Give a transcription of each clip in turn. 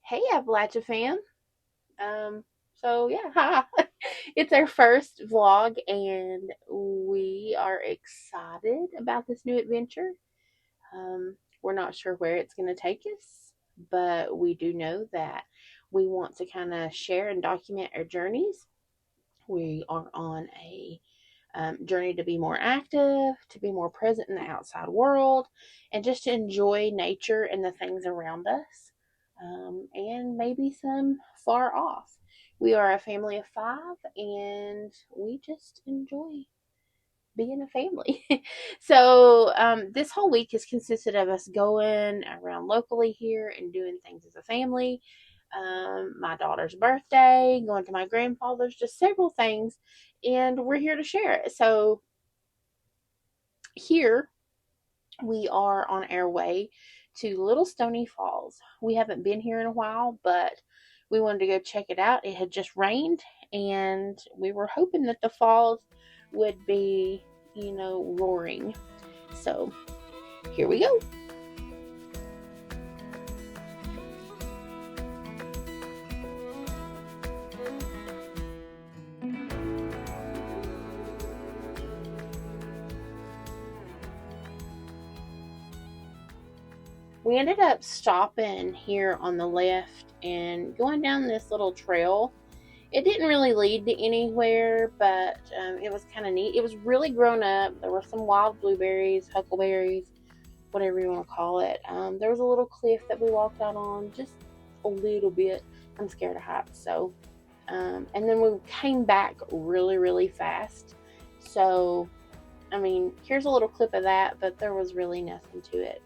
Hey, Appalachia fam. Um, hi. It's our first vlog, and we are excited about this new adventure. We're not sure where it's going to take us, but we do know that we want to kind of share and document our journeys. We are on a journey to be more active, to be more present in the outside world, and just to enjoy nature and the things around us, and maybe some far off. We are a family of five, and we just enjoy being a family. This whole week has consisted of us going around locally here and doing things as a family. My daughter's birthday, going to my grandfather's, just several things, and we're here to share it. So here we are on our way to Little Stoney Falls. We haven't been here in a while, but we wanted to go check it out. It had just rained, and we were hoping that the falls would be, roaring. So here we go. We ended up stopping here on the left and going down this little trail. It didn't really lead to anywhere, but it was kind of neat. It was really grown up. There were some wild blueberries, huckleberries, whatever you want to call it. There was a little cliff that we walked out on, just a little bit. I'm scared of heights, so. And then we came back really, really fast. So, here's a little clip of that, but there was really nothing to it.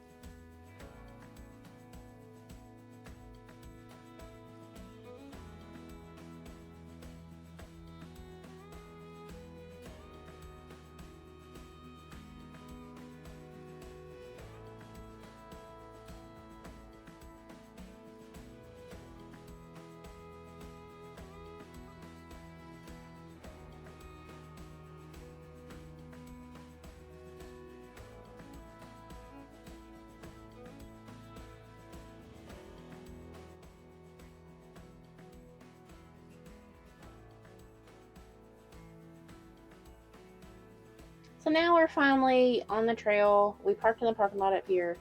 So now we're finally on the trail. We parked in the parking lot up here,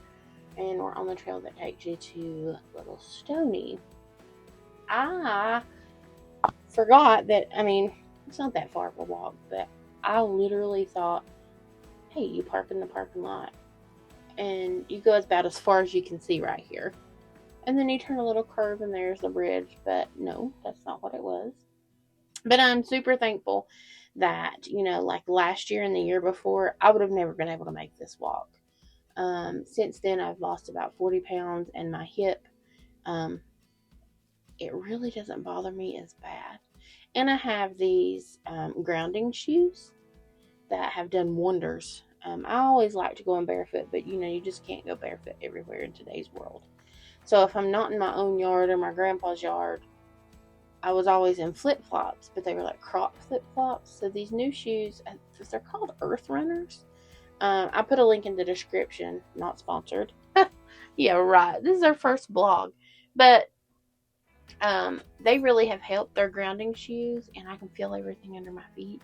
and we're on the trail that takes you to Little Stoney. I forgot that, it's not that far of a walk, but I literally thought, hey, you park in the parking lot, and you go about as far as you can see right here. And then you turn a little curve, and there's the bridge, but no, that's not what it was. But I'm super thankful that, like last year and the year before, I would have never been able to make this walk. Since then, I've lost about 40 pounds, and my hip, it really doesn't bother me as bad. And I have these grounding shoes that have done wonders. I always like to go in barefoot, but you just can't go barefoot everywhere in today's world. So if I'm not in my own yard or my grandpa's yard, I was always in flip flops, but they were like crop flip flops. So these new shoes, they're called Earth Runners. I put a link in the description, not sponsored. Yeah, right. This is our first blog. But they really have helped. Their grounding shoes, and I can feel everything under my feet.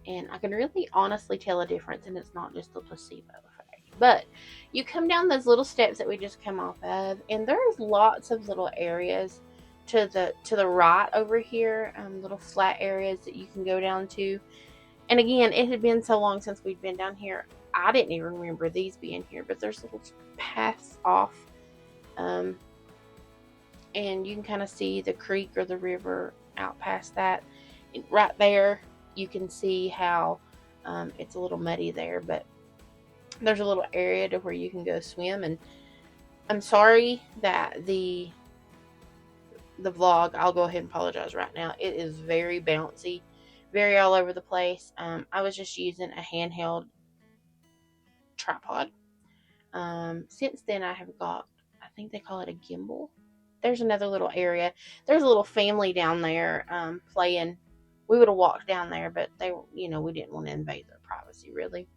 And I can really honestly tell a difference, and it's not just the placebo effect. But you come down those little steps that we just come off of, and there's lots of little areas to the right over here, little flat areas that you can go down to. And again, it had been so long since we'd been down here, I didn't even remember these being here, but there's little paths off, and you can kind of see the creek or the river out past that. And right there, you can see how it's a little muddy there, but there's a little area to where you can go swim. And I'm sorry that the vlog, I'll go ahead and apologize right now, it is very bouncy, very all over the place. I was just using a handheld tripod. Since then I have got, I think they call it a gimbal. There's another little area. There's a little family down there playing. We would have walked down there, but they, we didn't want to invade their privacy really.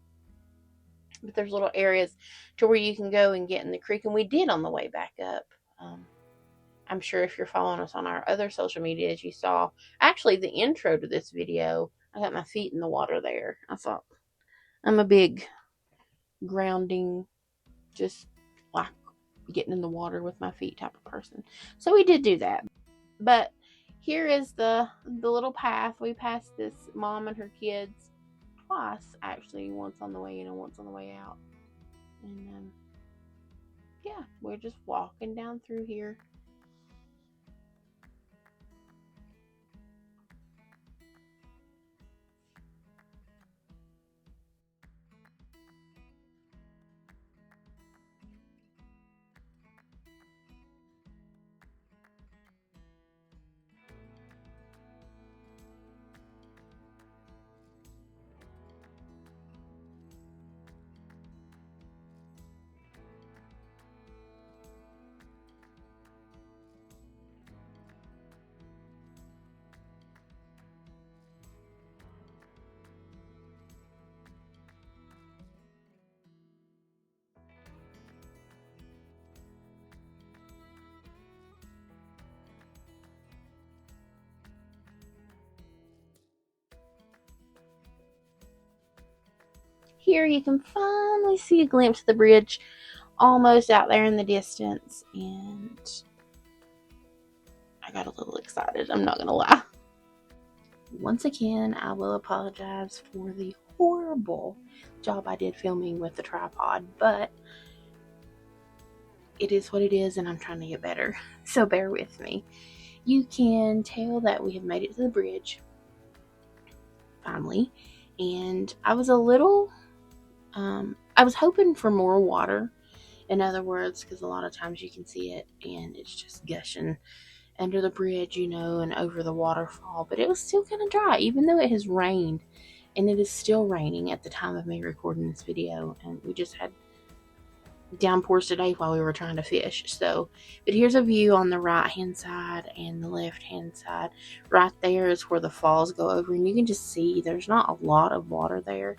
But there's little areas to where you can go and get in the creek, and we did on the way back up. I'm sure if you're following us on our other social medias, you saw actually the intro to this video. I got my feet in the water there. I thought I'm a big grounding, just like getting in the water with my feet type of person. So we did do that. But here is the little path. We passed this mom and her kids twice, actually, once on the way in and once on the way out. And yeah, we're just walking down through here. Here you can finally see a glimpse of the bridge almost out there in the distance, and I got a little excited, I'm not gonna lie. Once again, I will apologize for the horrible job I did filming with the tripod, but it is what it is and I'm trying to get better, so bear with me. You can tell that we have made it to the bridge finally, and I was a little I was hoping for more water, in other words, because a lot of times you can see it and it's just gushing under the bridge, you know, and over the waterfall, but it was still kind of dry, even though it has rained, and it is still raining at the time of me recording this video, and we just had downpours today while we were trying to fish. So, but here's a view on the right hand side and the left hand side. Right there is where the falls go over, and you can just see there's not a lot of water there.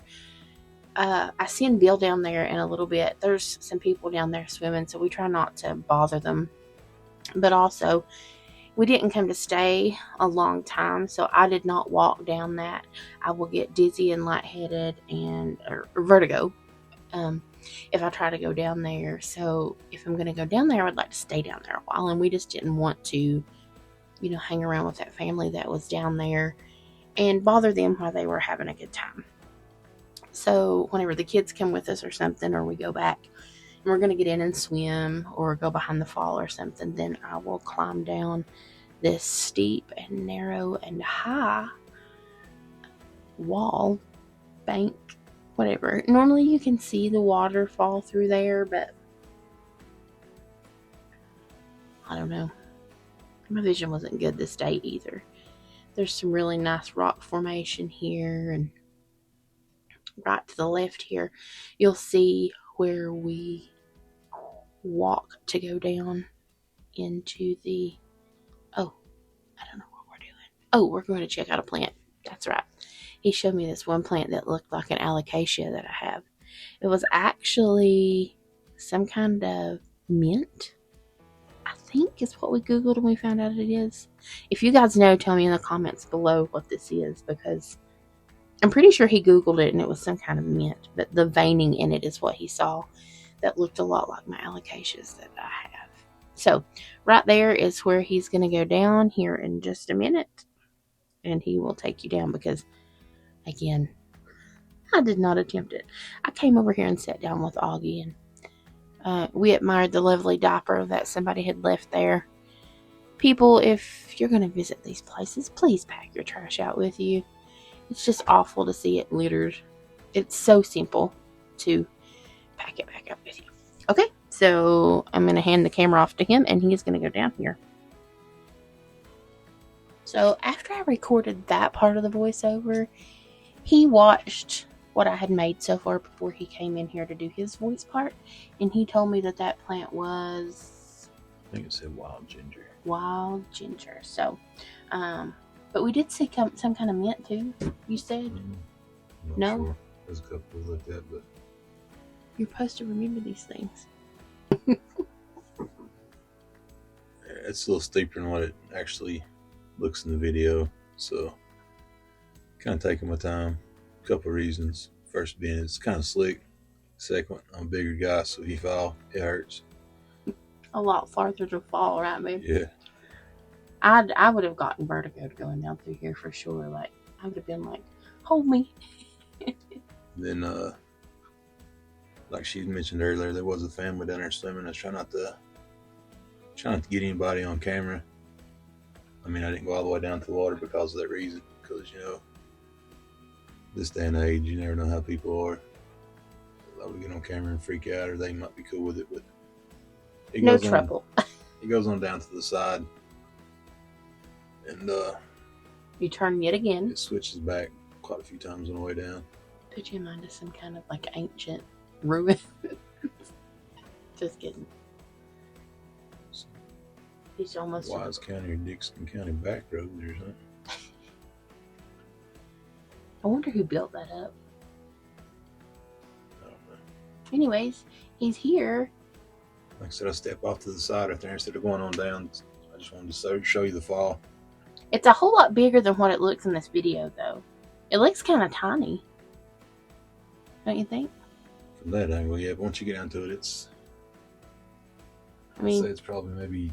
I seen Bill down there in a little bit. There's some people down there swimming, so we try not to bother them. But also, we didn't come to stay a long time, so I did not walk down that. I will get dizzy and lightheaded and or vertigo if I try to go down there. So if I'm going to go down there, I would like to stay down there a while, and we just didn't want to, you know, hang around with that family that was down there and bother them while they were having a good time. So whenever the kids come with us or something, or we go back and we're going to get in and swim or go behind the fall or something, then I will climb down this steep and narrow and high wall, bank, whatever. Normally you can see the waterfall through there, but I don't know. My vision wasn't good this day either. There's some really nice rock formation here, and right to the left here, you'll see where we walk to go down into the, oh, I don't know what we're doing. Oh, we're going to check out a plant. That's right. He showed me this one plant that looked like an aloccacia that I have. It was actually some kind of mint, I think is what we Googled and we found out it is. If you guys know, tell me in the comments below what this is, because I'm pretty sure he Googled it and it was some kind of mint, but the veining in it is what he saw that looked a lot like my aloccacias that I have. So right there is where he's going to go down here in just a minute, and he will take you down because, again, I did not attempt it. I came over here and sat down with Augie, and we admired the lovely diaper that somebody had left there. People, if you're going to visit these places, please pack your trash out with you. It's just awful to see it littered. It's so simple to pack it back up with you. Okay, so I'm going to hand the camera off to him, and he's going to go down here. So after I recorded that part of the voiceover, he watched what I had made so far before he came in here to do his voice part, and he told me that that plant was, I think it said wild ginger. Wild ginger. So, but we did see some kind of mint too, you said? No? Sure. There's a couple we looked at, but You're supposed to remember these things. it's a little steeper than what it actually looks in the video. So kind of taking my time. A couple of reasons. First being it's kind of slick. Second, I'm a bigger guy, so if you fall, it hurts. A lot farther to fall, right, babe? Yeah. I would have gotten vertigo going down through here for sure. Like, I would have been like, hold me. Then, like she mentioned earlier, there was a family down there swimming. I was trying not to get anybody on camera. I mean, I didn't go all the way down to the water because of that reason. Because, you know, this day and age, you never know how people are. I would get on camera and freak out, or they might be cool with it. But it No goes trouble. It goes on down to the side, and You turn yet again. it switches back quite a few times on the way down. Put you in mind of some kind of like ancient ruin. Just kidding. He's almost Wise County or Dixon County back roads or something. I wonder who built that up. I don't know. Anyways, he's here. Like I said, I step off to the side right there instead of going on down. I just wanted to show you the fall. It's a whole lot bigger than what it looks in this video, though. It looks kind of tiny. Don't you think? From that angle, yeah. But once you get down to it, it's... I mean, I'd say it's probably maybe...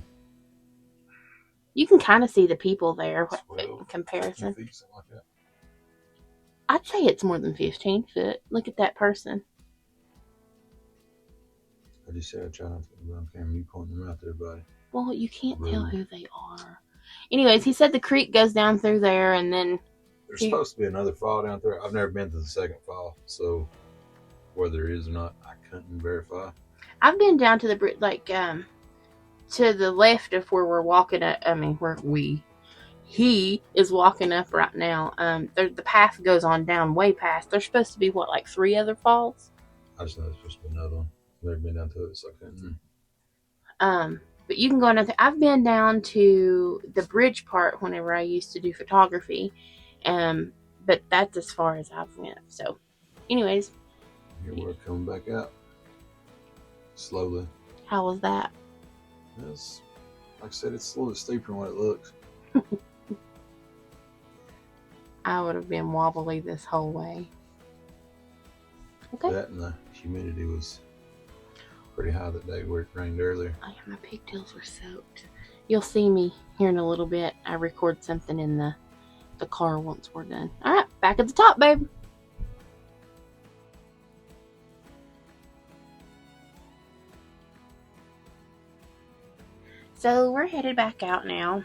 You can kind of see the people there 12, in comparison. 15 feet, something like that. I'd say it's more than 15 foot. Look at that person. I just said I try not to get them on camera. You pointing them out there, buddy. Well, you can't tell who they are. Anyways, he said the creek goes down through there, and then... There's supposed to be another fall down there. I've never been to the second fall, so whether there is or not, I couldn't verify. I've been down to the, like, to the left of where we're walking at. I mean, he is walking up right now. The path goes on down way past. There's supposed to be, what, like 3 other falls? I just know there's supposed to be another one. I've never been down to it, so I couldn't. But you can go down there. I've been down to the bridge part whenever I used to do photography. But that's as far as I've went. So, anyways. Here we're coming back out. Slowly. How was that? It's, like I said, it's a little steeper than what it looks. I would have been wobbly this whole way. Okay. That and the humidity was pretty high that day where it rained earlier. Oh, yeah, my pigtails were soaked. You'll see me here in a little bit. I record something in the car once we're done. All right, back at the top, babe. So we're headed back out now.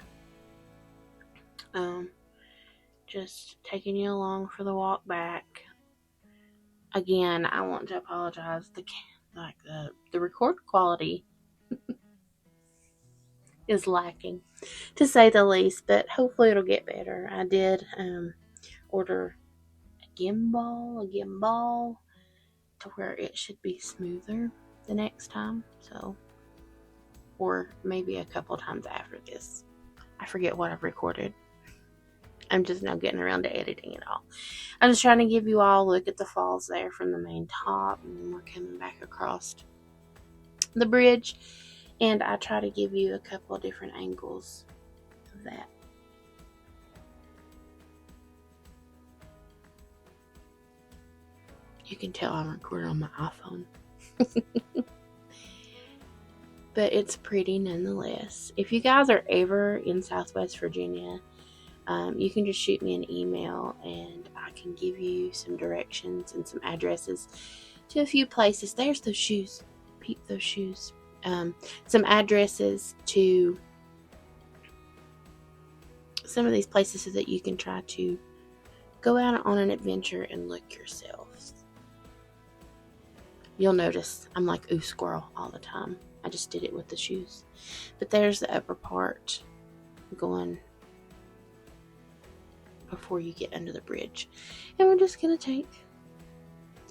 Just taking you along for the walk back. Again, I want to apologize. The record quality is lacking, to say the least, but hopefully it'll get better. I did order a gimbal to where it should be smoother the next time. So, or maybe a couple times after this. I forget what I've recorded. I'm just now getting around to editing it all. I'm just trying to give you all a look at the falls there from the main top, and then we're coming back across the bridge, and I try to give you a couple of different angles of that. You can tell I'm recording on my iPhone. But it's pretty nonetheless. If you guys are ever in Southwest Virginia, you can just shoot me an email and I can give you some directions and some addresses to a few places. There's those shoes. Peep those shoes. Some addresses to some of these places so that you can try to go out on an adventure and look yourselves. You'll notice I'm like ooh squirrel all the time. I just did it with the shoes. But there's the upper part going before you get under the bridge. And we're just going to take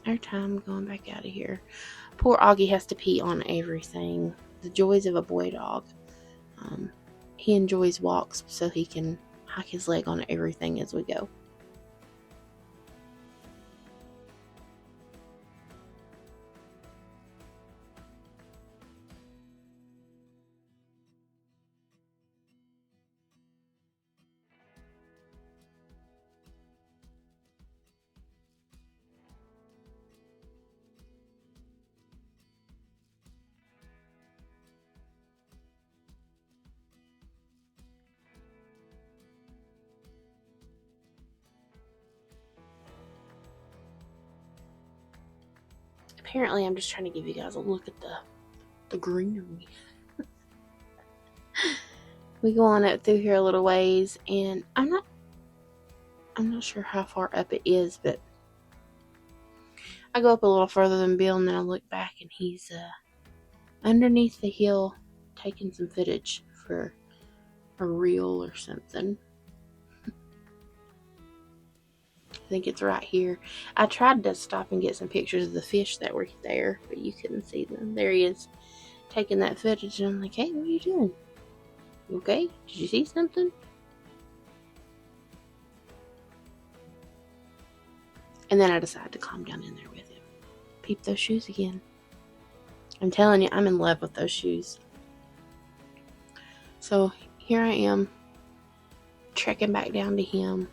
our time going back out of here. Poor Augie has to pee on everything. The joys of a boy dog. He enjoys walks so he can hike his leg on everything as we go. apparently I'm just trying to give you guys a look at the greenery. We go on up through here a little ways, and I'm not sure how far up it is, but I go up a little further than Bill, and then I look back, and he's underneath the hill taking some footage for a reel or something. I think it's right here. I tried to stop and get some pictures of the fish that were there, but you couldn't see them. There he is, taking that footage, and I'm like, hey, what are you doing? You okay? Did you see something? And then I decided to climb down in there with him. Peep those shoes again. I'm telling you, I'm in love with those shoes. So here I am, trekking back down to him.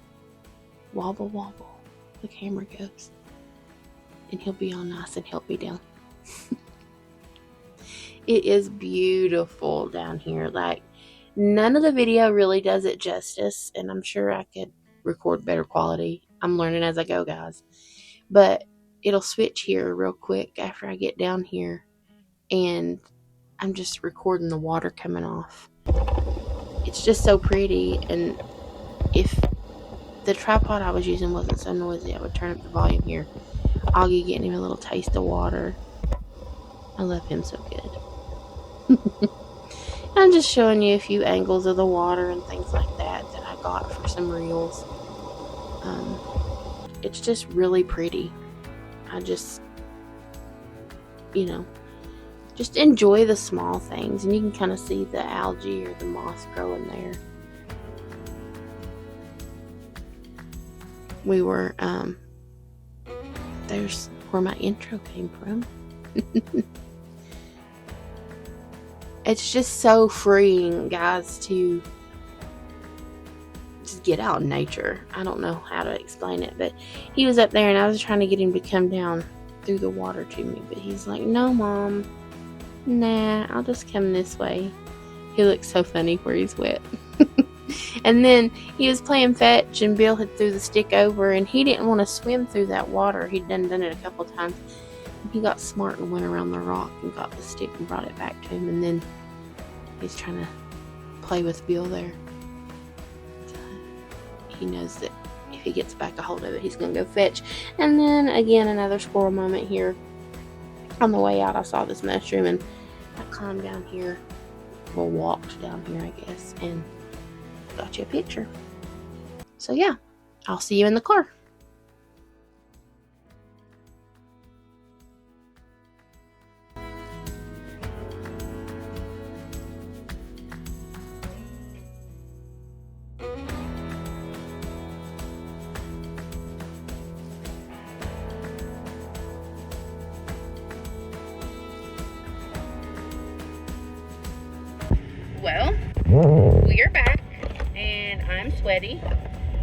Wobble, wobble, the camera goes. And he'll be all nice and help me down. It is beautiful down here. Like, none of the video really does it justice, and I'm sure I could record better quality. I'm learning as I go, guys. But it'll switch here real quick after I get down here, and I'm just recording the water coming off. It's just so pretty, and if the tripod I was using wasn't so noisy, I would turn up the volume here. Augie getting him a little taste of water. I love him so good. I'm just showing you a few angles of the water and things like that I got for some reels. It's just really pretty. I just, just enjoy the small things, and you can kind of see the algae or the moss growing there. We were, there's where my intro came from. It's just so freeing, guys, to just get out in nature. I don't know how to explain it, but he was up there, and I was trying to get him to come down through the water to me, but he's like, no, Mom. Nah, I'll just come this way. He looks so funny where he's wet. And then he was playing fetch, and Bill had threw the stick over, and he didn't want to swim through that water. He'd done it a couple times. And he got smart and went around the rock and got the stick and brought it back to him. And then he's trying to play with Bill there. He knows that if he gets back a hold of it, he's going to go fetch. And then again, another squirrel moment here. On the way out, I saw this mushroom, and I climbed down here, well, walked down here, I guess, and got you a picture. So yeah, I'll see you in the car. Well, we are back, and I'm sweaty.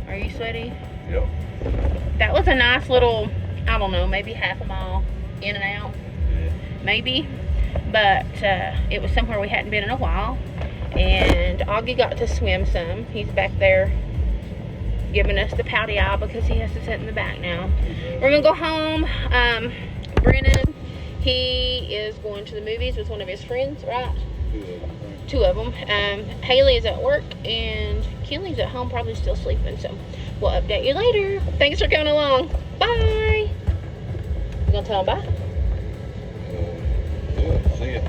Are you sweaty? Yep. That was a nice little, I don't know, maybe half a mile in and out. Yeah. Maybe. But it was somewhere we hadn't been in a while. And Augie got to swim some. He's back there giving us the pouty eye because he has to sit in the back now. We're going to go home. Brennan, he is going to the movies with one of his friends, right? Two of them. Haley is at work, and Kelly's at home, probably still sleeping, so we'll update you later. Thanks for coming along. Bye. You gonna tell him bye? Yeah, see ya.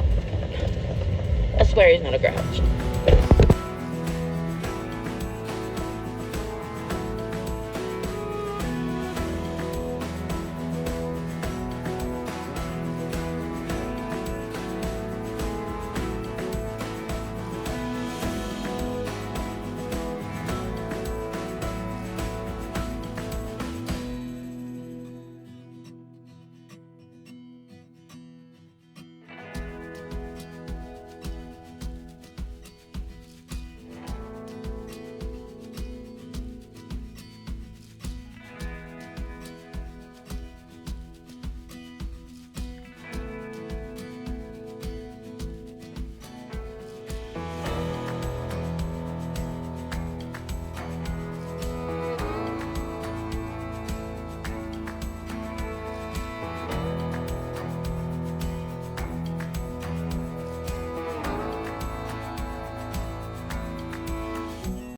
I swear he's not a grouch.